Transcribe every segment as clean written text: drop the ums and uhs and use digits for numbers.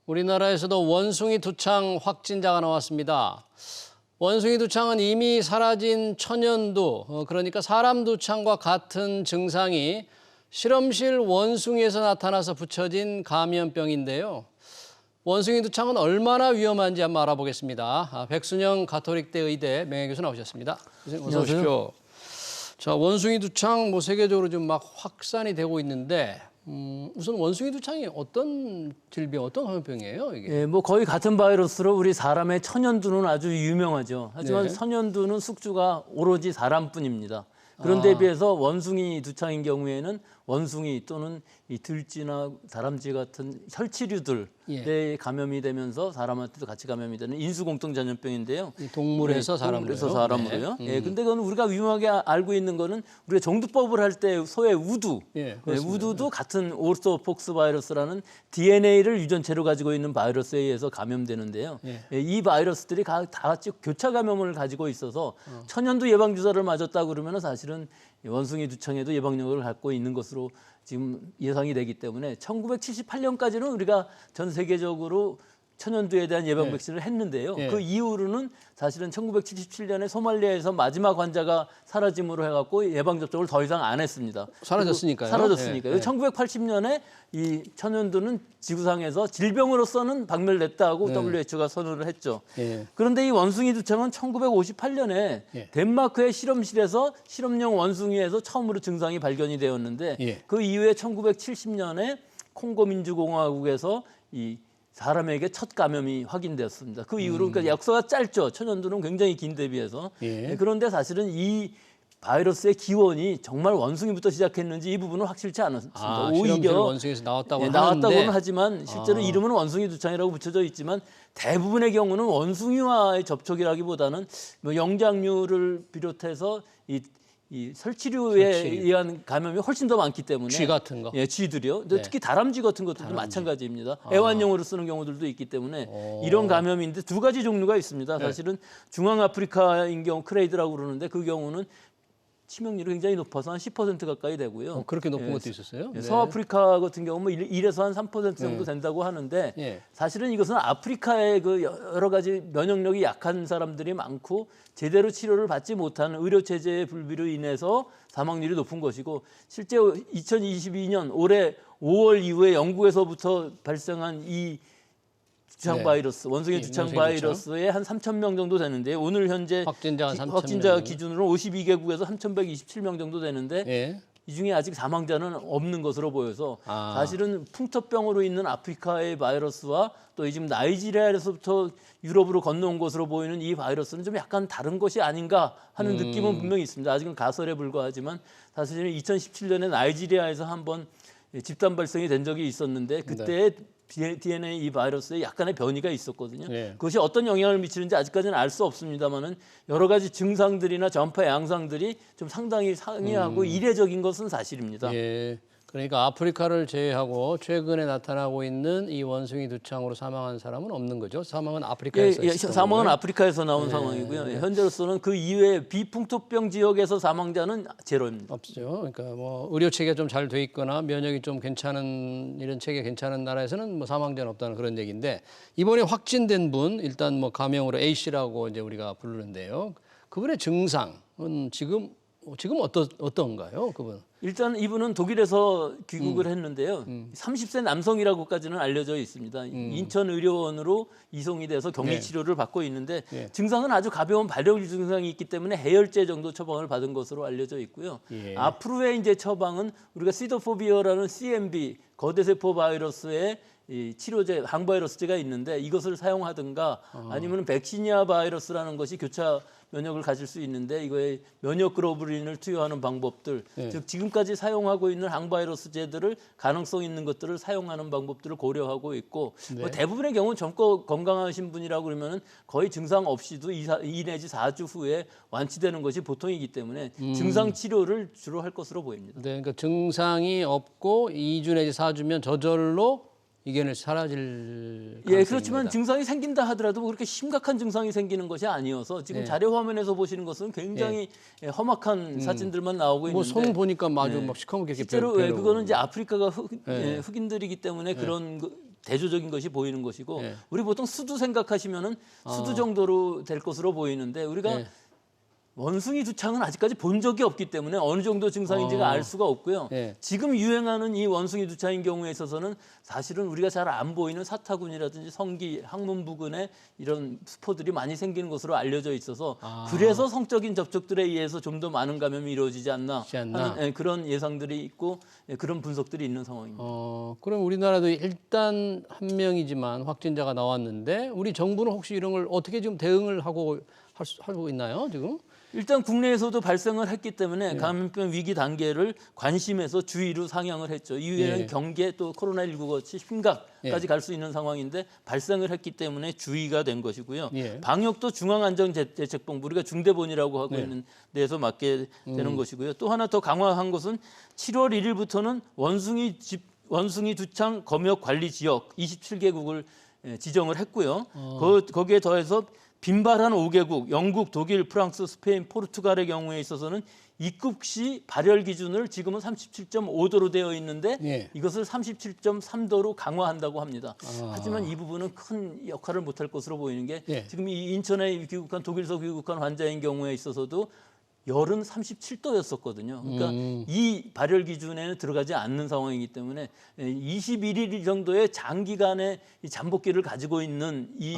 우리나라에서도 원숭이 두창 확진자가 나왔습니다. 원숭이 두창은 이미 사라진 천연두, 그러니까 사람 두창과 같은 증상이 실험실 원숭이에서 나타나서 붙여진 감염병인데요. 원숭이 두창은 얼마나 위험한지 한번 알아보겠습니다. 백순영 가톨릭대 의대 명예교수 나오셨습니다. 선생님 어서 오십시오. 자, 원숭이 두창 세계적으로 좀 막 확산이 되고 있는데 우선 원숭이 두창이 어떤 질병, 어떤 감염병이에요, 이게? 예, 거의 같은 바이러스로 우리 사람의 천연두는 아주 유명하죠. 하지만 네. 천연두는 숙주가 오로지 사람뿐입니다. 그런데 비해서 원숭이 두창인 경우에는 원숭이 또는 이 들쥐나 다람쥐 같은 혈치류들에 감염이 되면서 사람한테도 같이 감염이 되는 인수공통 전염병인데요. 동물에서 사람으로요? 동물에서 사람으로요. 네. 예, 근데 그건 우리가 위험하게 알고 있는 거는 우리가 정두법을 할 때 소의 우두, 우두도 같은 오르소폭스 바이러스라는 DNA를 유전체로 가지고 있는 바이러스에 의해서 감염되는데요. 이 바이러스들이 다 같이 교차 감염을 가지고 있어서 천연두 예방 주사를 맞았다고 그러면 사실은 원숭이 두창에도 예방력을 갖고 있는 것으로 지금 예상이 되기 때문에 1978년까지는 우리가 전 세계적으로 천연두에 대한 예방 백신을 했는데요. 그 이후로는 사실은 1977년에 소말리아에서 마지막 환자가 사라짐으로 해갖고 예방 접종을 더 이상 안 했습니다. 사라졌으니까요. 사라졌으니까요. 1980년에 이 천연두는 지구상에서 질병으로서는 박멸됐다고 WHO가 선언을 했죠. 그런데 이 원숭이 두창은 1958년에 덴마크의 실험실에서 실험용 원숭이에서 처음으로 증상이 발견이 되었는데 그 이후에 1970년에 콩고 민주공화국에서 이 사람에게 첫 감염이 확인되었습니다. 그 이후로 그러니까 역사가 짧죠. 천연두는 굉장히 긴데 비해서. 그런데 사실은 이 바이러스의 기원이 정말 원숭이부터 시작했는지 이 부분은 확실치 않았습니다. 오히려 원숭이에서 나왔다고는 나왔다고는 하지만 실제로 이름은 원숭이 두창이라고 붙여져 있지만 대부분의 경우는 원숭이와의 접촉이라기보다는 영장류를 비롯해서 이 설치류에 의한 감염이 훨씬 더 많기 때문에 쥐 같은 거, 쥐들이요. 특히 다람쥐 같은 것들도 마찬가지입니다. 애완용으로 쓰는 경우들도 있기 때문에 이런 감염인데 두 가지 종류가 있습니다. 사실은 중앙 아프리카인 경우 크레이드라고 그러는데 그 경우는 치명률이 굉장히 높아서 한 10% 가까이 되고요. 그렇게 높은 것도 있었어요? 서아프리카 같은 경우는 1에서 한 3% 정도 된다고 하는데 사실은 이것은 아프리카의 그 여러 가지 면역력이 약한 사람들이 많고 제대로 치료를 받지 못하는 의료 체제의 불비로 인해서 사망률이 높은 것이고 실제 2022년 올해 5월 이후에 영국에서부터 발생한 이 두창 바이러스, 원숭이 두창 바이러스에 한 3,000명 정도 되는데 오늘 현재 확진자 기준으로 52개국에서 3,127명 정도 되는데 이 중에 아직 사망자는 없는 것으로 보여서 사실은 풍토병으로 있는 아프리카의 바이러스와 또 지금 나이지리아에서부터 유럽으로 건너온 것으로 보이는 이 바이러스는 좀 약간 다른 것이 아닌가 하는 느낌은 분명히 있습니다. 아직은 가설에 불과하지만 사실은 2017년에 나이지리아에서 한번 집단 발생이 된 적이 있었는데 그때 DNA 이 바이러스에 약간의 변이가 있었거든요. 그것이 어떤 영향을 미치는지 아직까지는 알 수 없습니다만은 여러 가지 증상들이나 전파 양상들이 좀 상당히 상이하고 이례적인 것은 사실입니다. 그러니까 아프리카를 제외하고 최근에 나타나고 있는 이 원숭이 두창으로 사망한 사람은 없는 거죠? 사망은 아프리카에서 사망은 아프리카에서 나온 상황이고요. 현재로서는 그 이외에 비풍토병 지역에서 사망자는 제로입니다. 없죠. 그러니까 의료 체계가 좀 잘 돼 있거나 면역이 좀 괜찮은 이런 체계 괜찮은 나라에서는 사망자는 없다는 그런 얘기인데 이번에 확진된 분 일단 감염으로 A 씨라고 이제 우리가 부르는데요. 그분의 증상은 지금 어떤가요, 그분? 일단 이분은 독일에서 귀국을 했는데요. 30세 남성이라고까지는 알려져 있습니다. 인천의료원으로 이송이 돼서 격리 치료를 받고 있는데 증상은 아주 가벼운 발열 증상이 있기 때문에 해열제 정도 처방을 받은 것으로 알려져 있고요. 앞으로의 이제 처방은 우리가 시도포비어라는 CMV 거대세포 바이러스의 이 치료제, 항바이러스제가 있는데 이것을 사용하든가 아니면 백시니아 바이러스라는 것이 교차 면역을 가질 수 있는데 이거에 면역 글로불린을 투여하는 방법들, 즉 지금까지 사용하고 있는 항바이러스제들을 가능성 있는 것들을 사용하는 방법들을 고려하고 있고 대부분의 경우는 젊고 건강하신 분이라고 그러면은 거의 증상 없이도 2 내지 4주 후에 완치되는 것이 보통이기 때문에 증상 치료를 주로 할 것으로 보입니다. 그러니까 증상이 없고 2주 내지 4주면 저절로 이게 사라질 가능성입니다. 그렇지만 증상이 생긴다 하더라도 그렇게 심각한 증상이 생기는 것이 아니어서 지금 자료 화면에서 보시는 것은 굉장히 험악한 사진들만 나오고 있는데 손 보니까 아주 시커멓게 실제로 그거는 이제 아프리카가 흑인들이기 때문에 그런 대조적인 것이 보이는 것이고 예. 우리 보통 수두 생각하시면은 수두 정도로 될 것으로 보이는데 우리가 예. 원숭이 두창은 아직까지 본 적이 없기 때문에 어느 정도 증상인지가 알 수가 없고요. 예. 지금 유행하는 이 원숭이 두창인 경우에 있어서는 사실은 우리가 잘 안 보이는 사타구니라든지 성기, 항문 부근에 이런 스포들이 많이 생기는 것으로 알려져 있어서 그래서 성적인 접촉들에 의해서 좀 더 많은 감염이 이루어지지 않나 하는 그런 예상들이 있고 그런 분석들이 있는 상황입니다. 그럼 우리나라도 일단 한 명이지만 확진자가 나왔는데 우리 정부는 혹시 이런 걸 어떻게 지금 대응을 하고 하고 있나요, 지금? 일단 국내에서도 발생을 했기 때문에 감염병 위기 단계를 관심에서 주의로 상향을 했죠. 이후에는 경계 또 코로나19 같이 심각까지 갈 수 있는 상황인데 발생을 했기 때문에 주의가 된 것이고요. 방역도 중앙안전대책본부 우리가 중대본이라고 하고 있는 데에서 맡게 되는 것이고요. 또 하나 더 강화한 것은 7월 1일부터는 원숭이 두창 검역 관리 지역 27개국을 지정을 했고요. 거기에 더해서 빈발한 5개국, 영국, 독일, 프랑스, 스페인, 포르투갈의 경우에 있어서는 입국 시 발열 기준을 지금은 37.5도로 되어 있는데 이것을 37.3도로 강화한다고 합니다. 하지만 이 부분은 큰 역할을 못할 것으로 보이는 게 지금 이 인천에 귀국한 독일서 귀국한 환자인 경우에 있어서도 열은 37도였었거든요. 그러니까 이 발열 기준에는 들어가지 않는 상황이기 때문에 21일 정도의 장기간의 이 잠복기를 가지고 있는 이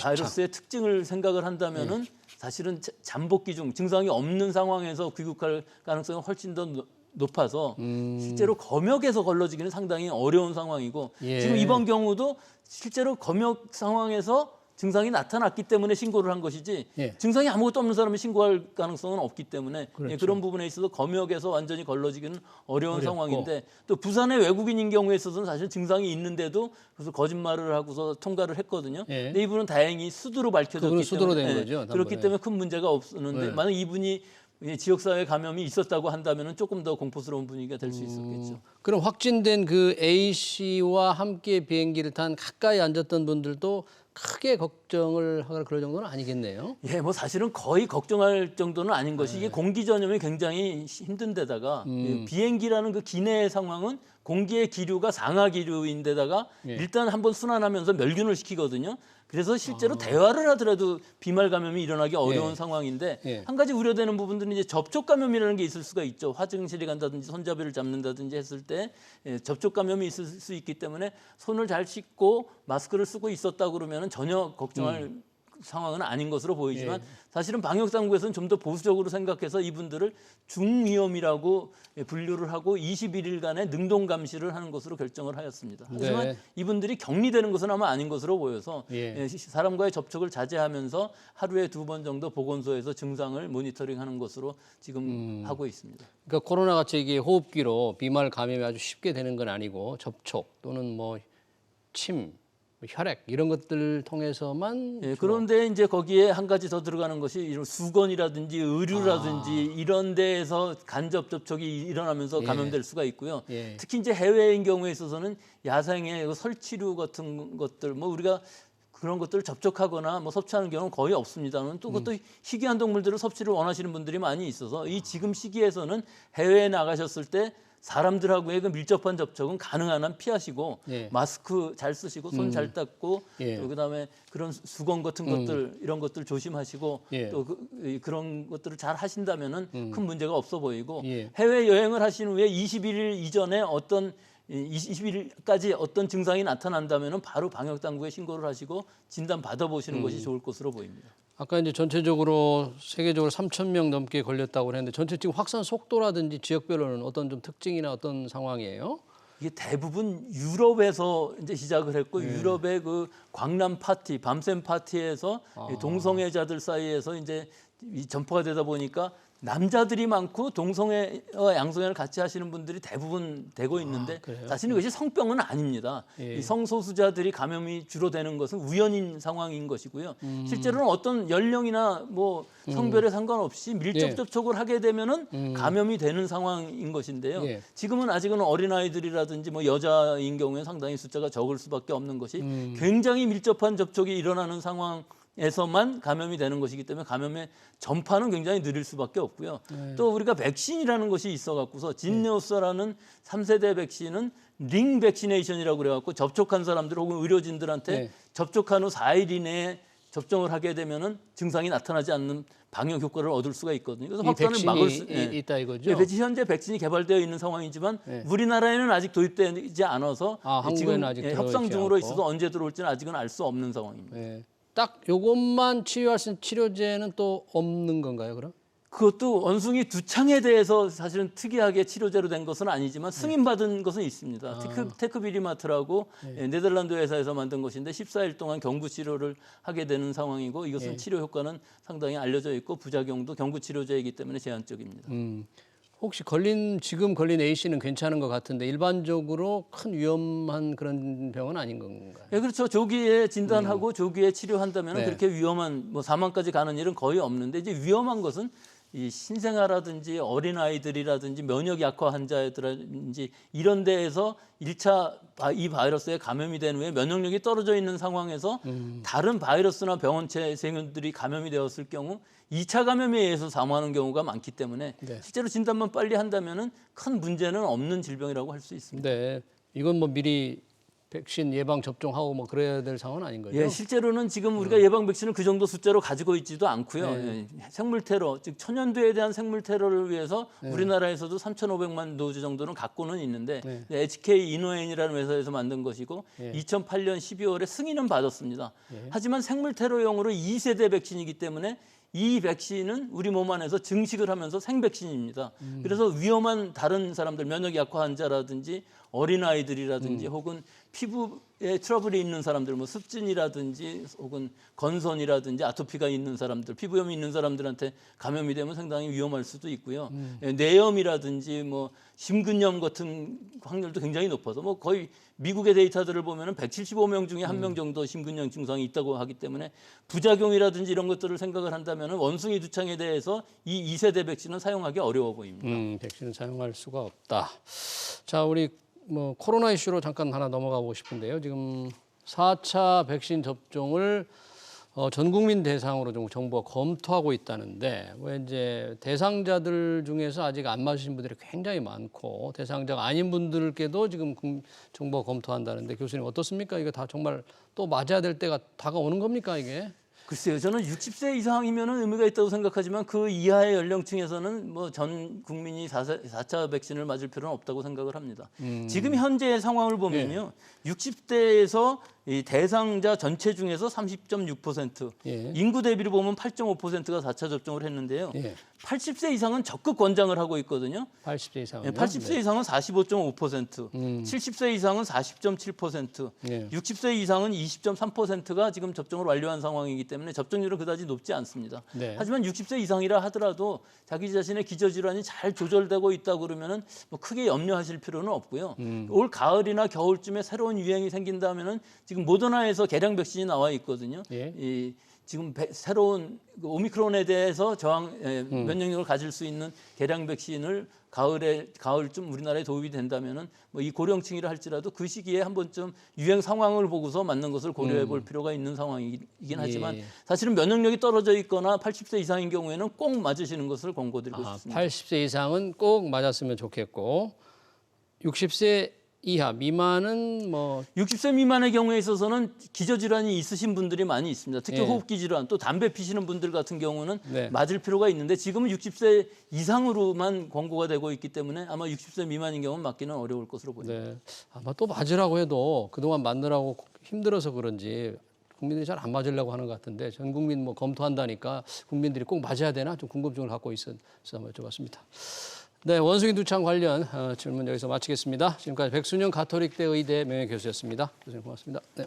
바이러스의 특징을 생각을 한다면은 사실은 잠복기 중 증상이 없는 상황에서 귀국할 가능성이 훨씬 더 높아서 실제로 검역에서 걸러지기는 상당히 어려운 상황이고 지금 이번 경우도 실제로 검역 상황에서 증상이 나타났기 때문에 신고를 한 것이지 증상이 아무것도 없는 사람이 신고할 가능성은 없기 때문에 그런 부분에 있어서 검역에서 완전히 걸러지기는 어려운 상황인데 또 부산의 외국인인 경우에 있어서는 사실 증상이 있는데도 그래서 거짓말을 하고서 통과를 했거든요. 근데 이분은 다행히 수두로 밝혀졌기 수두로 때문에 된 거죠, 그렇기 때문에 큰 문제가 없었는데 만약 이분이 지역사회 감염이 있었다고 한다면 조금 더 공포스러운 분위기가 될 수 있었겠죠. 그럼 확진된 그 A 씨와 함께 비행기를 탄 가까이 앉았던 분들도 크게 걱정을 하거나 그럴 정도는 아니겠네요. 예, 뭐 사실은 거의 걱정할 정도는 아닌 것이 이게 공기 전염이 굉장히 힘든 데다가 비행기라는 그 기내 상황은 공기의 기류가 상하 기류인데다가 일단 한번 순환하면서 멸균을 시키거든요. 그래서 실제로 대화를 하더라도 비말 감염이 일어나기 어려운 상황인데 한 가지 우려되는 부분들은 이제 접촉 감염이라는 게 있을 수가 있죠. 화장실에 간다든지 손잡이를 잡는다든지 했을 때 접촉 감염이 있을 수 있기 때문에 손을 잘 씻고 마스크를 쓰고 있었다 그러면 전혀 걱정할 상황은 아닌 것으로 보이지만 사실은 방역 당국에서는 좀 더 보수적으로 생각해서 이분들을 중위험이라고 분류를 하고 21일간의 능동 감시를 하는 것으로 결정을 하였습니다. 하지만 이분들이 격리되는 것은 아마 아닌 것으로 보여서 사람과의 접촉을 자제하면서 하루에 2번 정도 보건소에서 증상을 모니터링하는 것으로 지금 하고 있습니다. 그러니까 코로나 같이 이게 호흡기로 비말 감염이 아주 쉽게 되는 건 아니고 접촉 또는 뭐 침 혈액 이런 것들 통해서만 그런데 이제 거기에 한 가지 더 들어가는 것이 이런 수건이라든지 의류라든지 이런 데에서 간접 접촉이 일어나면서 감염될 수가 있고요. 특히 이제 해외인 경우에 있어서는 야생의 설치류 같은 것들 뭐 우리가 그런 것들을 접촉하거나 뭐 섭취하는 경우는 거의 없습니다만 또 그것도 희귀한 동물들을 섭취를 원하시는 분들이 많이 있어서 이 지금 시기에서는 해외에 나가셨을 때 사람들하고의 그 밀접한 접촉은 가능한 한 피하시고 마스크 잘 쓰시고 손 잘 닦고 또 그다음에 그런 수건 같은 것들 이런 것들 조심하시고 또 그런 것들을 잘 하신다면은 큰 문제가 없어 보이고 해외 여행을 하신 후에 21일 이전에 어떤 21일까지 어떤 증상이 나타난다면은 바로 방역 당국에 신고를 하시고 진단 받아보시는 것이 좋을 것으로 보입니다. 아까 이제 전체적으로 세계적으로 3,000명 넘게 걸렸다고 했는데 전체 지금 확산 속도라든지 지역별로는 어떤 좀 특징이나 어떤 상황이에요? 이게 대부분 유럽에서 이제 시작을 했고 유럽의 그 광람 파티, 밤샘 파티에서 동성애자들 사이에서 이제 전파가 되다 보니까 남자들이 많고 동성애와 양성애를 같이 하시는 분들이 대부분 되고 있는데 사실은 이것이 성병은 아닙니다. 이 성소수자들이 감염이 주로 되는 것은 우연인 상황인 것이고요. 실제로는 어떤 연령이나 뭐 성별에 상관없이 밀접 접촉을 하게 되면은 감염이 되는 상황인 것인데요. 지금은 아직은 어린아이들이라든지 뭐 여자인 경우에 상당히 숫자가 적을 수밖에 없는 것이 굉장히 밀접한 접촉이 일어나는 상황에서만 감염이 되는 것이기 때문에 감염의 전파는 굉장히 느릴 수밖에 없고요. 또 우리가 백신이라는 것이 있어 갖고서 진네오스라는 3세대 백신은 링 백시네이션이라고 그래갖고 접촉한 사람들 혹은 의료진들한테 네. 접촉한 후 4일 이내에 접종을 하게 되면은 증상이 나타나지 않는 방역 효과를 얻을 수가 있거든요. 그래서 이 확산을 막을 수 백신이 있다 이거죠. 네, 현재 백신이 개발되어 있는 상황이지만 네. 우리나라에는 아직 도입되지 않아서 한국에는 지금 아직 협상 들어있지 중으로 않고. 있어서 언제 들어올지는 아직은 알 수 없는 상황입니다. 네. 딱 요것만 치유할 수 있는 치료제는 또 없는 건가요, 그럼? 그것도 원숭이 두창에 대해서 사실은 특이하게 치료제로 된 것은 아니지만 승인받은 것은 있습니다. 테크비리마트라고 네덜란드 회사에서 만든 것인데 14일 동안 경구 치료를 하게 되는 상황이고 이것은 치료 효과는 상당히 알려져 있고 부작용도 경구 치료제이기 때문에 제한적입니다. 혹시 지금 걸린 A 씨는 괜찮은 것 같은데 일반적으로 큰 위험한 그런 병은 아닌 건가요? 예, 그렇죠. 조기에 진단하고 조기에 치료한다면 네. 그렇게 위험한 뭐 사망까지 가는 일은 거의 없는데 이제 위험한 것은 이 신생아라든지 어린 아이들이라든지 면역 약화 환자들이라든지 이런 데에서 1차 이 바이러스에 감염이 된 후에 면역력이 떨어져 있는 상황에서 다른 바이러스나 병원체 세균들이 감염이 되었을 경우 2차 감염에 의해서 사망하는 경우가 많기 때문에 네. 실제로 진단만 빨리 한다면은 큰 문제는 없는 질병이라고 할 수 있습니다. 네, 이건 뭐 미리 백신 예방 접종하고 뭐 그래야 될 상황은 아닌 거죠? 예, 실제로는 지금 우리가 예방 백신을 그 정도 숫자로 가지고 있지도 않고요. 예, 생물 테러, 즉 천연두에 대한 생물 테러를 위해서 우리나라에서도 3,500만 도즈 정도는 갖고는 있는데 HK 이노엔이라는 회사에서 만든 것이고 2008년 12월에 승인은 받았습니다. 하지만 생물 테러용으로 2세대 백신이기 때문에 이 백신은 우리 몸 안에서 증식을 하면서 생백신입니다. 그래서 위험한 다른 사람들, 면역 약화 환자라든지 어린아이들이라든지 혹은 피부에 트러블이 있는 사람들, 뭐 습진이라든지 혹은 건선이라든지 아토피가 있는 사람들, 피부염이 있는 사람들한테 감염이 되면 상당히 위험할 수도 있고요. 뇌염이라든지 뭐 심근염 같은 확률도 굉장히 높아서 뭐 거의 미국의 데이터들을 보면은 175명 중에 1명 정도 심근염 증상이 있다고 하기 때문에 부작용이라든지 이런 것들을 생각을 한다면은 원숭이 두창에 대해서 이 2세대 백신은 사용하기 어려워 보입니다. 백신을 사용할 수가 없다. 자, 우리 뭐 코로나 이슈로 잠깐 하나 넘어가 보고 싶은데요. 지금 4차 백신 접종을 전 국민 대상으로 좀 정부가 검토하고 있다는데 왜 이제 대상자들 중에서 아직 안 맞으신 분들이 굉장히 많고 대상자가 아닌 분들께도 지금 정부가 검토한다는데 교수님 어떻습니까? 이거 다 정말 또 맞아야 될 때가 다가오는 겁니까 이게? 글쎄요, 저는 60세 이상이면 의미가 있다고 생각하지만 그 이하의 연령층에서는 뭐 전 국민이 4차 백신을 맞을 필요는 없다고 생각을 합니다. 지금 현재의 상황을 보면요, 60대에서 이 대상자 전체 중에서 30.6%, 인구 대비로 보면 8.5%가 4차 접종을 했는데요. 80세 이상은 적극 권장을 하고 있거든요. 80세 이상은 80세 이상은 45.5%, 70세 이상은 40.7%, 60세 이상은 20.3%가 지금 접종을 완료한 상황이기 때문에 접종률은 그다지 높지 않습니다. 하지만 60세 이상이라 하더라도 자기 자신의 기저질환이 잘 조절되고 있다고 그러면은 뭐 크게 염려하실 필요는 없고요. 올 가을이나 겨울쯤에 새로운 유행이 생긴다면은 지금 모더나에서 개량 백신이 나와 있거든요. 지금 새로운 오미크론에 대해서 면역력을 가질 수 있는 개량 백신을 가을쯤 우리나라에 도입이 된다면은 뭐 이 고령층이라 할지라도 그 시기에 한 번쯤 유행 상황을 보고서 맞는 것을 고려해 볼 필요가 있는 상황이긴 하지만 사실은 면역력이 떨어져 있거나 80세 이상인 경우에는 꼭 맞으시는 것을 권고드리고 싶습니다. 80세 이상은 꼭 맞았으면 좋겠고 60세 이하 미만은 뭐 60세 미만의 경우에 있어서는 기저질환이 있으신 분들이 많이 있습니다. 특히 호흡기 질환, 또 담배 피시는 분들 같은 경우는 맞을 필요가 있는데 지금은 60세 이상으로만 권고가 되고 있기 때문에 아마 60세 미만인 경우는 맞기는 어려울 것으로 보입니다. 아마 또 맞으라고 해도 그동안 맞느라고 힘들어서 그런지 국민들이 잘 안 맞으려고 하는 것 같은데 전 국민 뭐 검토한다니까 국민들이 꼭 맞아야 되나 좀 궁금증을 갖고 있어서 한번 여쭤봤습니다. 네, 원숭이 두창 관련 질문 여기서 마치겠습니다. 지금까지 백순영 가톨릭대 의대 명예교수였습니다. 교수님 고맙습니다. 네.